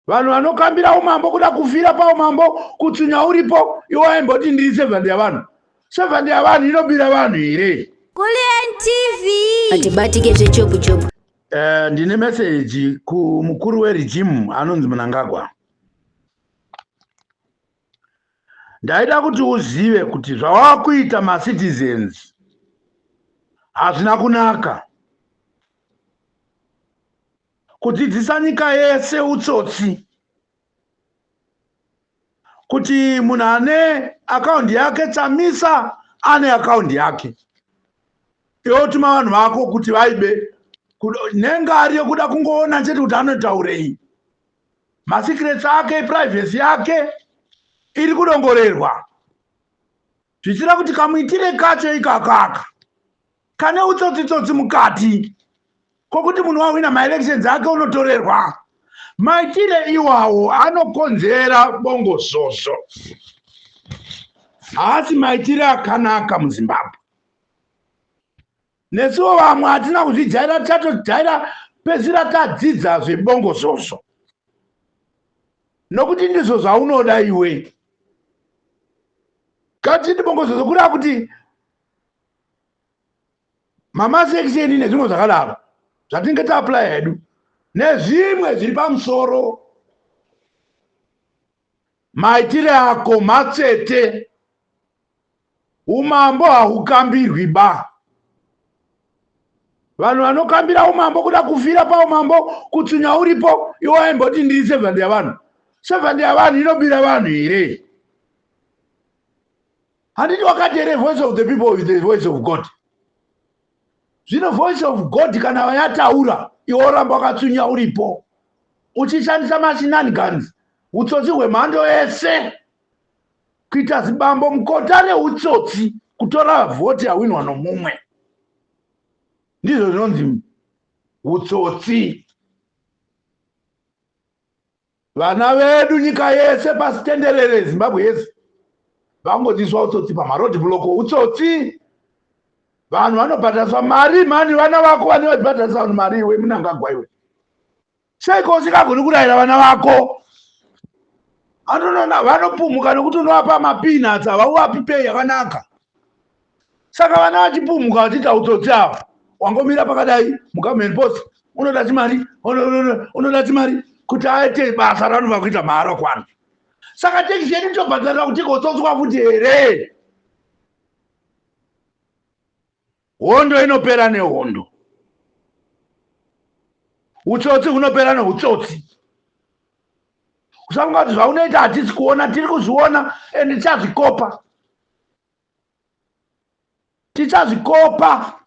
vanhu vanokambira umambo kuda kufira paumambo kutsunya uripo iwo aimboti ndiri sevhandi yavanhu. Sevhandi yavanhu inobira vanhu here? Kuli NTV atibatike zvechobu. Ndine meseji kumukuru werejimu anonzi Mnangagwa. Ndaida kuti uzive kuti zvawaakuita macitizens hazvina kunaka. Kudzidzisa nyika yese utsotsi. Kuti munhu ane akaundi yake Chamisa ane akaundi yake. Iwo tuma vanhu vako kuti vaibe nengari yokuda kungoona chete kuti anotaurei. Masikireti ake, privacy yake iri kudongorerwa. Zvichira kuti kamuitire kacho ikakaka kane utsotsi mukati kokuti munhu wawina maelections ake unotorerwa. Maitire iwawo anokonzera bongozozo. Haasi maitire akanaka muZimbabwe. Nesuwo vamwe hatina kuzvijaira, tatojaira pezira tadzidza zvebongozozo. Nokuti ndizvo zvaunoda iwe. Katiti bongozozo kureva kuti mamasekisheni nezvimwe zvakadaro zvatinge taapply hedu nezvimwe zviri pamusoro. Maitire ako matsete. Umambo hahukambirwi ba. Vanhu vanokambira umambo kuda kufira paumambo kutsunya uripo iwo aimboti ndiri sevhandi yavanhu. Sevhandi yavanhu inobira vanhu here? Handiti wakati here voice of the people is the voice of God. Zvino voice of God kana vayataura iwo ramba wakatsunya uripo uchishandisa machine guns, utsotsi hwemhando yese, kuita zibambo mukota neutsotsi, kutora vhoti yawinwa nomumwe. Ndizvo zvinonzi utsotsi. Vana vedu nyika yese pasi tenderere Zimbabwe yese vangodziswa utsotsi pamarodhi bloko utsotsi. Vanhu vanobhadhariswa mari, mani vana vako vane vachibhadhariswa mari iwe Mnangagwa iwe. Seiko usikagoni kurayira vana vako? Anonona vanopumuka nokuti unovapa mapeanuts havauvapi pei yakanaka. Saka vana vachipumuka vachiita utsotsi ava. Wangomira pakadai mugovernment post unoda chimari, unoda chimari kuti aite basa raanobva kuita mahara kwana. Saka tekisheni tobhadharira kuti kotsotswa futi here? Hondo inopera nehondo. Utsotsi hunopera neutsotsi. Usafunga kuti zvaunoita hatisi kuona, tiri kuzviona ende tichazvikopa. Tichazvikopa.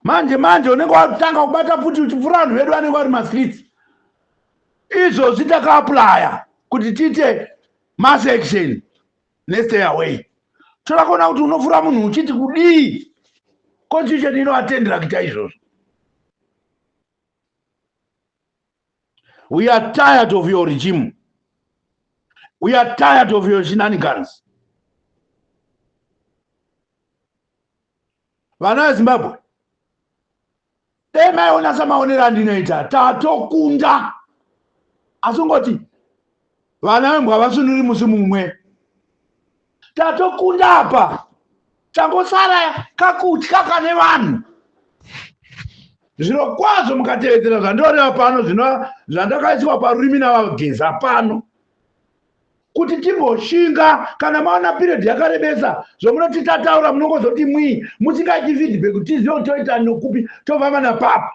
Manje unenge watanga kubata futi uchipfuura vanhu vedu vanenge vari mastreets. Izvozvi takaaplya kuti tiite mass action nestay away. Toda kuona kuti unofura munhu uchiti kudii. Constitution inovatendera kuita izvozvo. We are tired of your regime. We are tired of your shenanigans. Vana veZimbabwe, maiona samaonero andinoita, tatokunda. Asungoti vana vembwa havasunuri musi mumwe. Tatokunda apa. Tangosara kakutya kane vanhu. Zviro kwazvo mukatevedzera zvandoreva pano zvandakaiswa parurimi navageza pano. Kuti timboshinga kana maona period yakarebesa zvomunoti tataura munongozoti mwii musingaiti feedback kuti tizive kuti toita nokupi tobva napapa.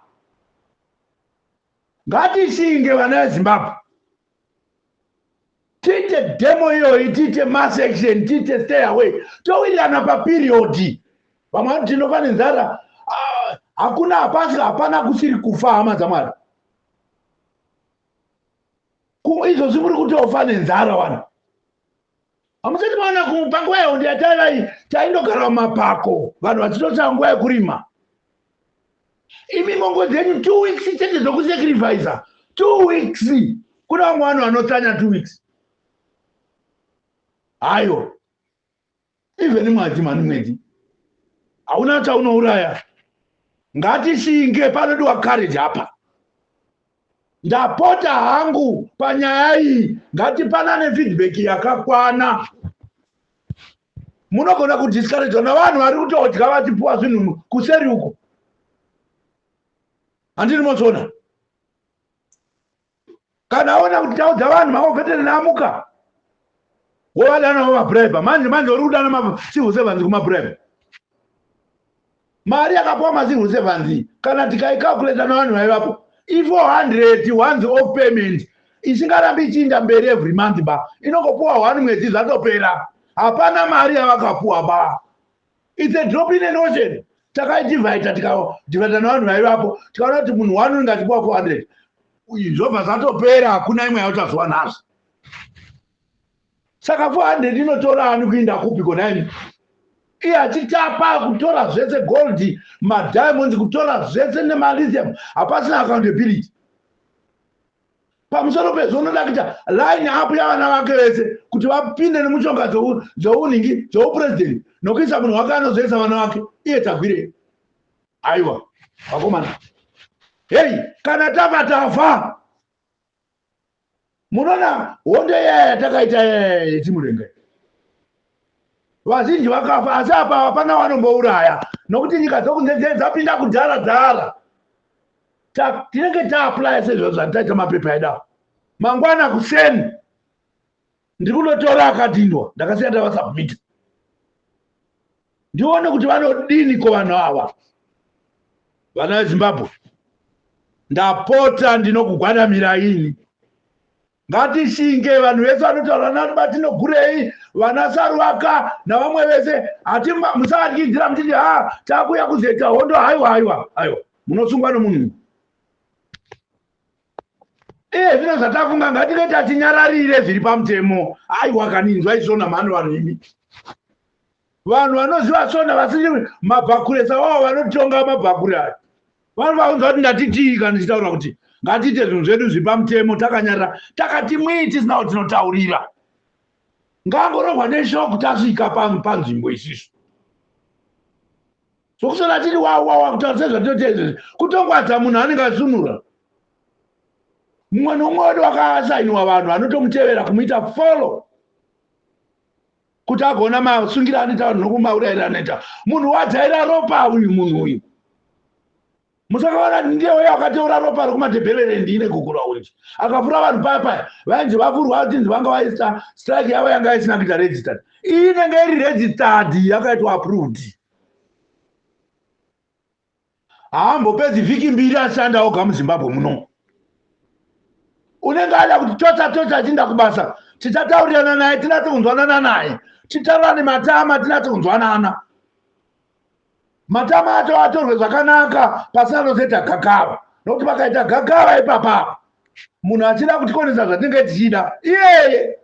Ngatishinge vana veZimbabwe. Tiite demo iyoyi, tiite mass action, tiite stay away. Towirirana paperiodi. Vamwe vanoti tinofa nenzara. Hakuna hapana kusiri kufa hama dzamwari. Izvozvi muri kuti ofa nenzara vanhu. Hamusati maona panguva yehondo yataiva taindogara mumapako vanhu vachitosvika nguva yekurima. Imi mongo dzenyu 2 weeks chete dzokusacrifica. 2 weeks. Kuna vamwe vanhu vanotsanya 2 weeks. Hayo. Even mwedzi mwedzi. Hauna chaunouraya. Ngatishinge panodiwa courage apa. ndapota hangu panyaya iyi ngatipanane feedback yakakwana. Munogona kudiscourage navanhu vari kutodya vachipuwa zvinhu kuseri uko. Handini motsona. Kana aona kuti ndau dzavanhu makofetene namuka wovadana vamabreba manje uri kudana macivil servants kumabreba. Mari yakapuwa macivil servants kana tikaikalkuleta navanhu vaivapo i400 once off payment isingarambi ichiinda mberi every month ba inongopuwa 1 mwedzi zvatopera. Hapana mari yavakapuwa ba. It's a drop in an ocean. Takaidivhaita tikadivhaita navanhu vaivapo tikaona kuti munhu 1 unenge achipuwa 400 zvobva zvatopera, hakuna imwe yautaziwa nhasi. Saka 400 inotora ani kuinda kupi kona ini? Iye achitapa kutora zvese gold, madiamonds, kutora zvese nemalithium, hapasina accountability. Pamusoro pezvo unoda kuita line up yavana vake vese kuti vapinde nemushonga dzouningi dzoupresident nokuisa munhu wake anozoisa vana vake iye tagwire. Aiwa vakomana, hei kana tafa tafa. Munoona hondo yaya yatakaita yetimurenga vazhinji vakafa, asi apa hapana vanombouraya nokuti nyika dzokunze dzapinda kudhara dhara. Tinenge taapply sezvo zvataita mapepa edu. Mangwana kuseni ndiri kunotora akadhindwa ndakasiya ndavasubmita ndione kuti vanodini kuvanhu ava vana veZimbabwe. Ndapota ndinokugwadamira ini. Ngatishinge vanhu vese vanotaura nani batinogurei vana Saruvaka navamwe vese musavadyidzira mutiti takuya kuzoita hondo. Haiwa munosungwa nomunhu. Zvino zvatafunga ngatinge tatinyararire zviri pamutemo. Aiwa kaninzwa izvona mhano vanhu imi. Vanhu vanoziva sona vasiri mabhakuresa wavo vanotonga mabhakure aya. Vanhu vakunzwa kuti ndatitii kana tichitaura kuti ngatiite zvinhu zvedu zviri pamutemo takanyarara takati mwii tisina kuti tinotaurira. Ngangorohwa neshoko tasvika panzvimbo isiso. Sokusona tiri wawa kutaura sezvatinoita izvezvi kutongwadza munhu anenge asunura. Mumwe nomumwe wedu wakasainiwa vanhu vanotomutevera kumuita follow kuti agona masungira anoita vanhu nokumaurayira anoita. Munhu wadzaira ropa uyu munhu uyu. Musakaona ndiye uyo akateura ropa rokumadhebhelere ndine kukura unji. Akapfura vanhu paya vainzi vapfurwa kuti vanga vaisa strike yavo yanga isina kuita registered. Inenge iri registered yakaitwa approved. Haambopedzi vhiki 2 ashanda oga muZimbabwe muno. Unenge ada kuti tota achinda kubasa tichataurirana naye tinatse kunzwanana naye. Titaurane matama tinatse kunzwanana. Matama acho atorwe zvakanaka pasina kuzeta gakava. Nokuti vakaita gakava ipapa munhu achida kutikonesa zvatinenge tichida iyeye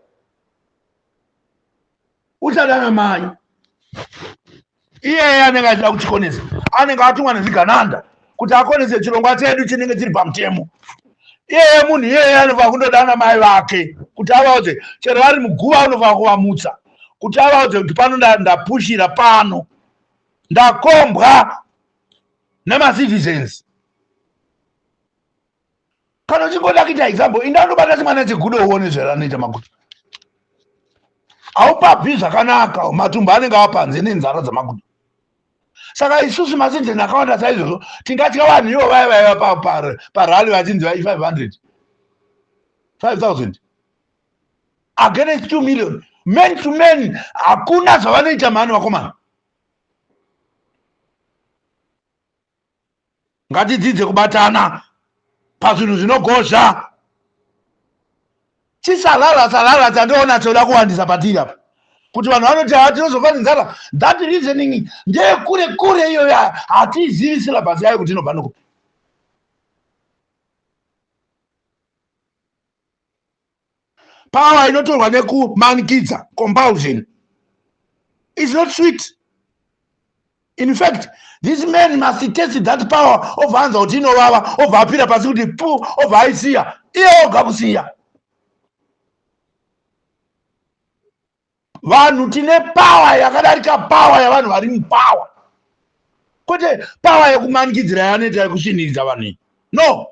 uchadana mai. Iyeye anenge achida kutikonesa anenge atumwa nezvigananda kuti akonese chirongwa chedu chinenge chiri pamutemo. Iyeye munhu iyeye anofanira kundodana mai vake kuti avaudze chero vari muguva unofanira kuvamutsa kuti avaudze kuti pano ndapushira pano ndakombwa nemacitizens. Kana uchingoda kuita example indandobata chimwana chegudo uone zveranoita maguta. Haupabvi zvakanaka matumbu anenge apanze nenzara dzamaguta. Saka isusu macitizens akawanda saizvozvo tingatya vanhu ivo vaiva parali vachinzi vai 5,000 against 2 million men to men. Hakuna zvavanoita mhani vakomana. Ngatidzidze kubatana pazvinhu zvinogozha. Chisalala tandoona toda kuwandisa patiri apa kuti vanhu vanoti tinozofa nenzara. That reasoning ndeye kure iyoyo hatizivi silabhasi yayo kuti inobva nokupi. Power inotorwa nekumanikidza compulsion is not sweet. In fact, these men must test that power of hanza kuti inovava obva apira pasi kuti pu obva aisiya iye oga kusiya. Vanhu tine power yakadarika power yavanhu vari mupower. Kwete power yekumanikidzira yanoita yekusvinirisa vanhu. No.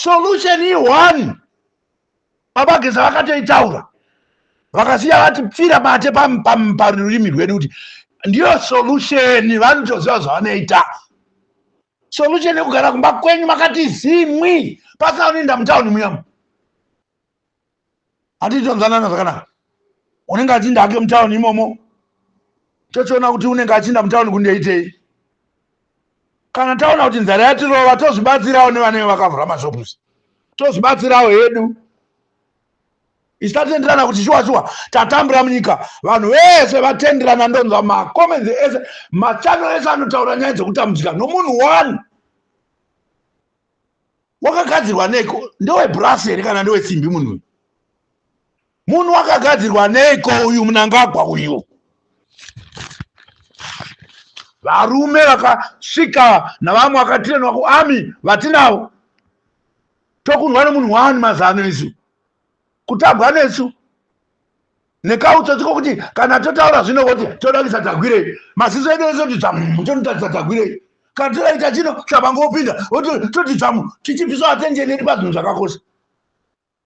solution i1 mabageza vakatoitaura vakasiya vati pfira mate parurimi rwedu kuti ndiyo solution. Vanotoziva zvavanoita. Solution yekugara kumba kwenyu makati zimwi pasina unoenda mutauni muyamu. Hatitonzanana zvakanaka. Unenge achinda hake mutauni imomo, tochiona kuti unenge achinda mutauni kundeitei. Kana taona kuti nzara yatirova, tozvibatsirawo nevane vakavhura mashopusi, tozvibatsirawo hedu. Isatatenderana kuti shuwa tatambura munyika, vanhu vese vatenderana. Ndonzwa makomenzi ese, machano ese anotaura nyaya dzekutambudzika nomunhu one. Wakagadzirwa neiko? Ndewe brass here kana ndewe simbi munhu uyu? Munhu wakagadzirwa neiko uyu Mnangagwa uyu? Varume vakasvika navamwe vakatirenwa kuarmy vatinavo, tokundwa nemunhu one mazano isu, kutabwa nesu nekautsotsi kokuti kana totaura zvino kuti toda kuisa tagwirei, maziso edu ese kuti dzamu tonotarisa tagwirei. Kana todaita chino chabangopinda toti dzamu tichibvisa atenjeni yedu pazvinhu zvakakosha.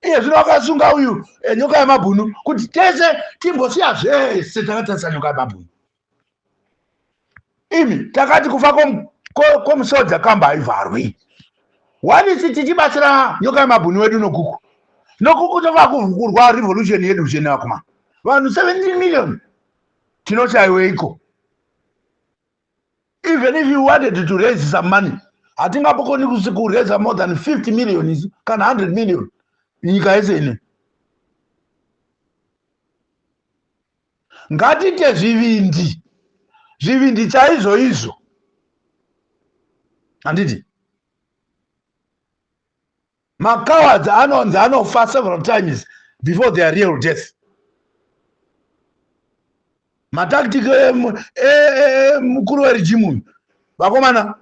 Iye zvino wakasunga uyu nyoka yemabhunu kuti tese timbosiya zvese takatarisa nyoka yemabhunu. Imi takati kufa kwomusoja kamba haivharwi. Wanisi tichibatsira nyoka yemabhunu wedu nokuku tova kuvhurwa revolution yedu zvene vakuma. Vanhu 17 million tinoshayiweiko? Even if you wanted to raise some money, hatingapokoni kuraise more than 50 million kana 100 million nyika yese ine. Ngatite zvivindi chaizvo izvo. Handiti macowards anonzi anofa several times before their real death. Matactic mukuru werejimu vakomana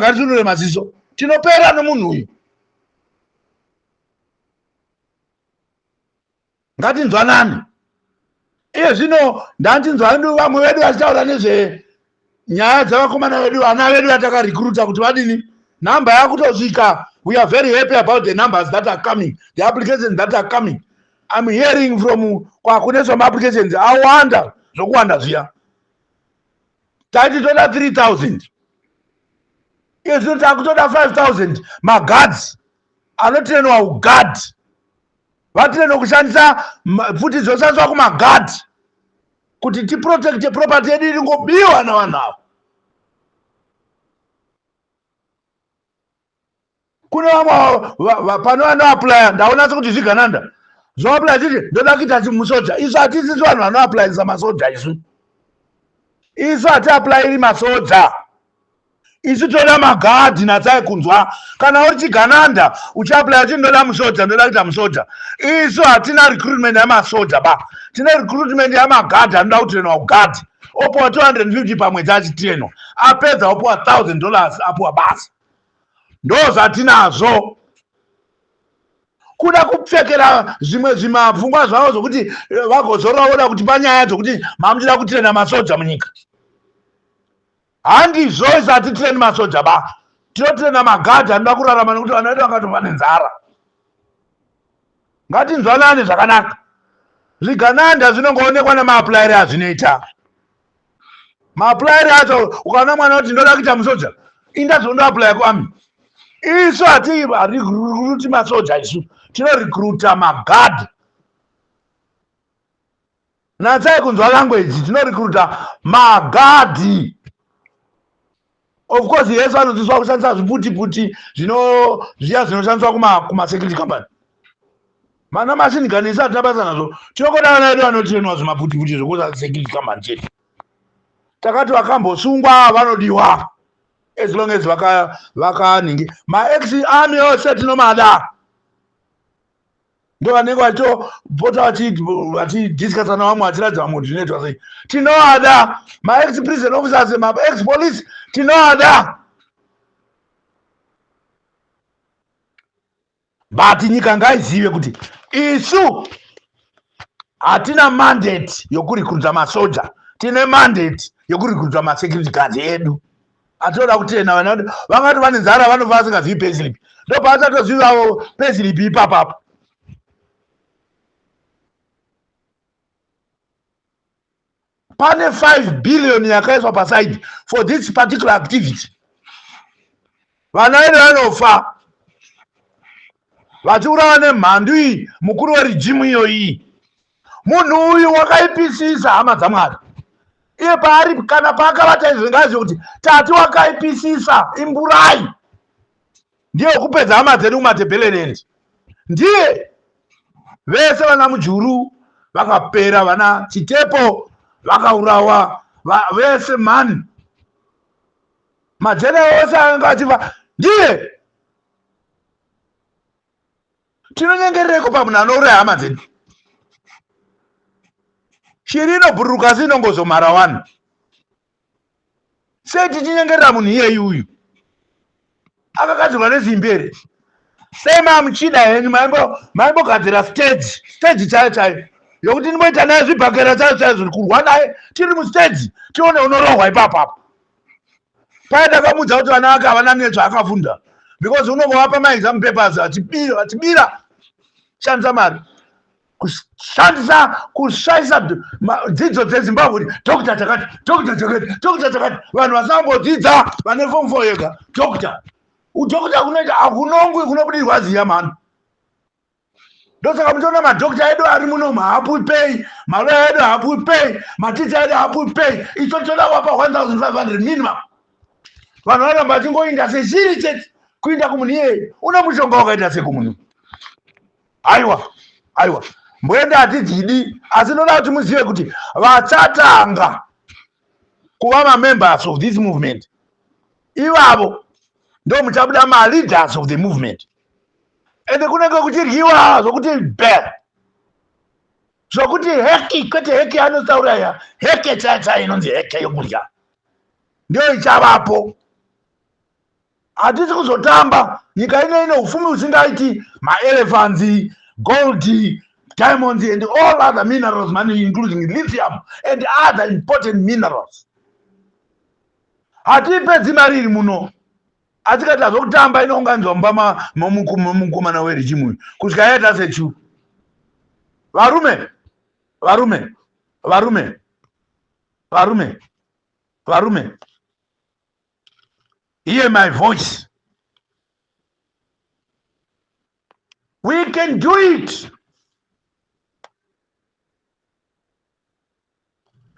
ngatitunure maziso, tinopera nomunhu uyu. Ngatinzwanani. Iye zvino ndantinzwa vamwe vedu vachitaura nezvenyaya dzavakomana vedu, vana vedu vatakarecruita kuti vadini, namba yakutosvika. We are very happy about the numbers that are coming, the applications that are coming. I'm hearing from kune some applications awanda zvokuwanda zviya. Taiti toda 3,000. Iye zvino takutoda 5,000 maguards anotirenwa ugard. Vatirenwa kushandisa futi dzoshandiswa kumagard kuti tiprotecte property yedu iringobiwa navanhu avo. Kune vamwe pane vanoaplya, ndaonatso kuti zvigananda zvoaplya chiti ndoda kuita chimusoja. Isu hatisi vanhu vanoaplyisa masoja. Isu hatiaplyiri masoja. Isu toda magadhi natsai kunzwa. Kana uri chigananda uchiaplya chiti ndoda musoja, ndoda kuita musoja. Isu hatina recruitment yamasoja ba, tina recruitment yamagadhi anoda kutirenwa ugadhi. Opuwa 250 pamwedzi achitirenwa, apedza opuwa $1,000 apuwa basi. Ndo zvatinazvo. Kuda kupfekera zvimwe zvimapfungwa zvavo zvokuti vagozoroora kuti panyaya dzokuti mamuchida kutirena masoja munyika. Handizvo isu hatitireni masoja ba, tinotirena magadhi anoda kurarama nekuti vanhu vedu vakatova nenzara. Ngatinzwanane zvakanaka. Zvigananda zvinongoonekwa nemaaplyiri azvinoita. Maaplyiri acho ukaona mwana kuti ndoda kuita musoja, indazondoaplya kuami. Isu hatirecruiti masoja, isu tinorecruita magadhi. Natsai kunzwa language, tinorecruita magadhi. Of course, Yesu anodzidziswa kushandisa zviputi zviya zvinoshandiswa kuma-security company. Mana machine gun isi hatinabasa nazvo. Tinokoda vana vedu vanotirenwa zvimaputi zvokusa security company chete. Takati vakambosungwa vanodiwa. As long as vakaningi ma-ex-army ose tinomada. Ndo vanenge vachipota vachidiscussa navamwe vachiratidza vamwe kuti zvinoitwa sei. Tinovada ma-ex-prison officers, ma-ex-police tinovada. But nyika ngaizive kuti isu hatina mandate yokurecruita masoja, tine mandate yokurecruita ma-security guards edu. atoda kutena vangati vane nzara vanobva vasingazivi payslip ndopavachatozivawo payslip ipapapo. Pane 5 billion yakaiswa paside for this particular activity. Vana vedu vanofa vachiurawa nemhandu iyi mukuru werejimu iyoyi. Munhu uyu wakaipisisa hama dzamwari. Iye paari kana paakavata izvo ngazvo kuti tati wakaipisisa imburai. Ndiye kupedza hama dzedu kumatebhelerendi. Ndiye vese vana mujuru vakapera, vana chitepo vakaurawa, vese mani majene ose anga achiva. Ndiye tinonyengerereko pamunhu anouraya hama dzedu. Shiri inobhururuka sinongozomhara wani. Sei tichinyengerera munhu iyeyi uyu akagadzirwa nezimbi here? Sei mamuchida henyu maimbogadzira stage chaiyo chaiyo yokuti ndimoita naye zvibhakera chaiyo chaizvo kurwa naye tiri mustage tione unorohwa ipapapo. Pai takamudza kuti vana vake havana nezvaakafunda because unombovapa maexam papers achibira shandisa mari kushaisa dzidzo dzezimbabwe. Dokta takati vanhu vasambodzidza vane form 4 yega. Dokta udokta kunoita hakunongwi kunobudirwa ziya mani. Ndosaka muchiona madokta edu ari muno haapui pay, maloya edu haapui pay, maticha edu haapui pay. Icho toda wapa 1,500 minimum. Vanhu varamba vachingoinda seshiri chete kuinda kumunhu iyeye. Una mushonga wakaita sekumunhu. Aiwa mboenda hatidzidi, asi noda kuti muzive kuti vachatanga kuva ma-members of this movement ivavo ndo muchabuda ma-leaders of the movement. Ende kunenge kuchiryiwa zvokuti bell, zvokuti heki, kwete heki anotauraya, heke chaichai inonzi heke yokudya ndio ichavapo. Hatisi kuzotamba nyika ino ufumi usingaiti ma-elephants, gold, diamonds and all other minerals, money including lithium and other important minerals. Hatipedzi mari iri muno. Atikati zvokutamba inounganidzwa mumba mukomana werejimu kusvika yaita sechu. Varume, hear my voice. We can do it.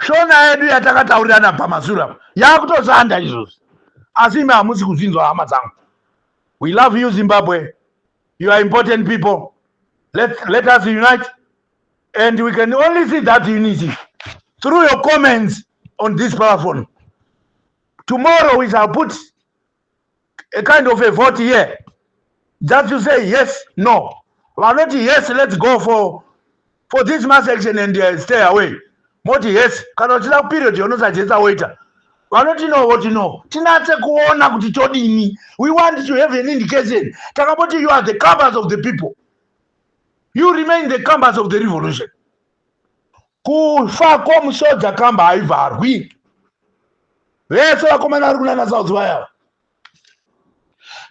Shona yedu yatakataurirana pamasura yakutosanda izvozvo. Asi imi hamusi kuzinzwa hama dzangu. We love you, Zimbabwe. You are important people. Let us unite. And we can only see that unity through your comments on this platform. Tomorrow we shall put a kind of a vote here. Just to say yes, no. Well, not yes, let's go for this mass action and stay away. Moti yes, kana uchida period yonosajesa waiter. Vanoti know what you know. Tinatse kuona kuti todini. We want to have an indication. Takapoti you are the canvas of the people. You remain the canvas of the revolution. Kufa komusoja kamba haivharwi. Vese vakomana vari kunana South Wales.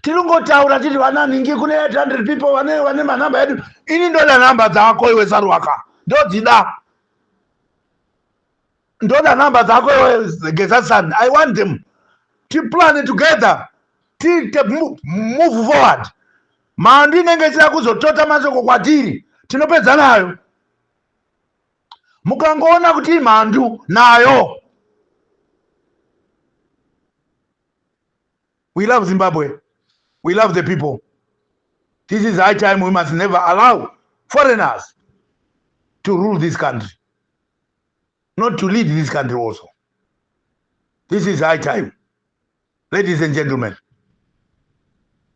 Tiringotaura titi vananingi kune 800 people vane manamba edu. Ini ndoda namba dzako iwe Sarwaka. Ndodzida. Ndoda namba dzako iwe Gezasan. I want them to plan it together. To move forward. Mandi inenge isina kuzotota mashoko kwatiri. Tinopedza nayo. Mukangoona kuti mhandu nayo. We love Zimbabwe. We love the people. This is high time. We must never allow foreigners to rule this country. Not to lead this country also. This is high time. Ladies and gentlemen,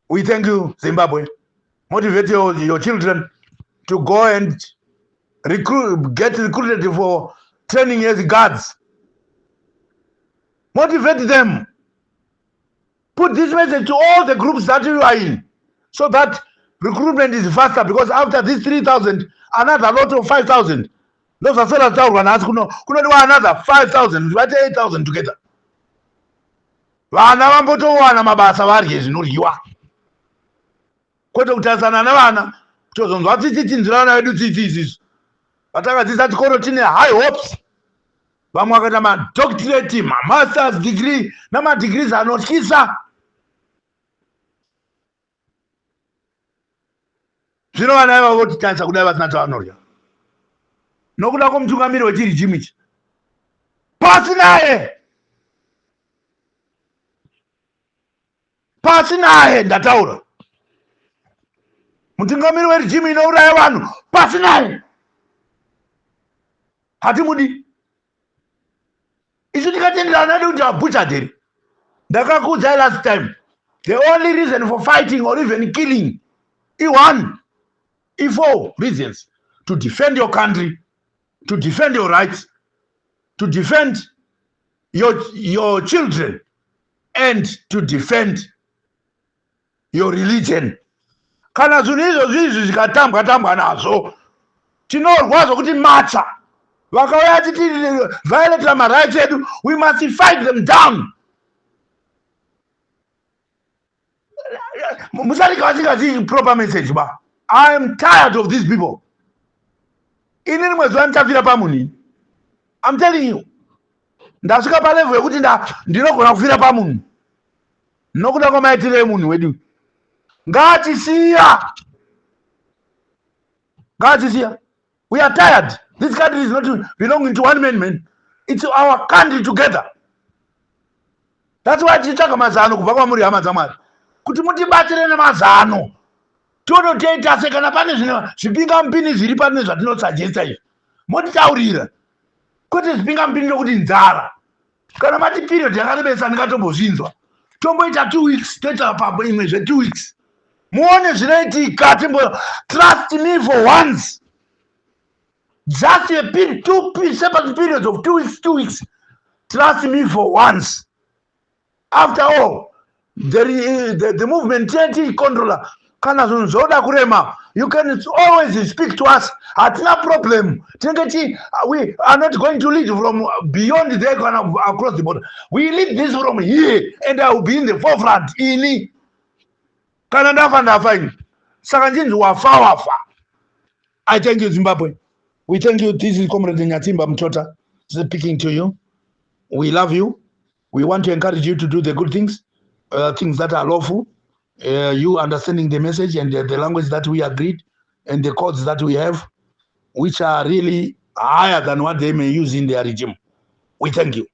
we thank you, Zimbabwe. Motivate your children to go and get recruited for training as guards. Motivate them. Put this message to all the groups that you are in, so that recruitment is faster, because after this 3,000, another lot of 5,000. Those are sellers that one ask, another 5,000, 8,000 together. vana vambotowana mabasa varye zvinoryiwa, kwete kutarisana nevana kutozonzwa tsitsinzira vana vedu tsitsi isisu. Vatakadzidza chikoro tine high hopes, vamwe vakaita madoctorate, mamasters degree namadegrees anotyisa. Zvino vana ivavo votitanyisa kudai vasina chavanorya nokuda kwomutungamiri wechirijimu ichi. Pasi naye ndataura, mutungamiri werijimu inouraya vanhu pasi naye. Hatimudi isu tikatenderana nekuti abutchered here. Ndakakuudzai last time, the only reason for fighting or even killing one, four reasons: to defend your country, to defend your rights, to defend your children, and to defend your religion. Kana zvinhu izvozvi zvikatambwa nazvo tinorwa zvokuti matsa. Vakauya titi violate my rights edu, we must fight them down. Musarika vasingazivi proper message ba. I am tired of these people. Inini mwezi wanditafira pamunhu. I'm telling you. Ndasvika palevel yekuti ndinogona kufira pamunhu nokuda kwamaitiro emunhu wedu. Ngatisiya. We are tired. This country is not belonging to one man. It's our country together. That's why tichitsvaga mazano kubva kwamuri hama dzamwari kuti mutibatsire nemazano. Tonoteita sekana pane zvipingamupini zviri pane zvatinosuggesta izvi, motitaurira. Kwete zvipingamupini nokuti nzara. Kana mati period yakarebesa ndingatombozvinzwa. Tomboita 2 weeks, toita papo imwezve 2 weeks. Muone zvinoitika, trust me for once. Just a period, 2 separate periods of 2 weeks. Trust me for once. After all, the movement TNT controller, kana zvoda kurema, you can always speak to us. Hatina problem. We are not going to lead from beyond there, across the border. We lead this from here, and I will be in the forefront. Ini kana ndafa ini. Saka njinzi wafa. I thank you, Zimbabwe. We thank you. This is Comrade Nyatimba Mchota speaking to you. We love you. We want to encourage you to do the good things, things that are lawful. You understanding the message and the language that we agreed and the codes that we have, which are really higher than what they may use in their regime. We thank you.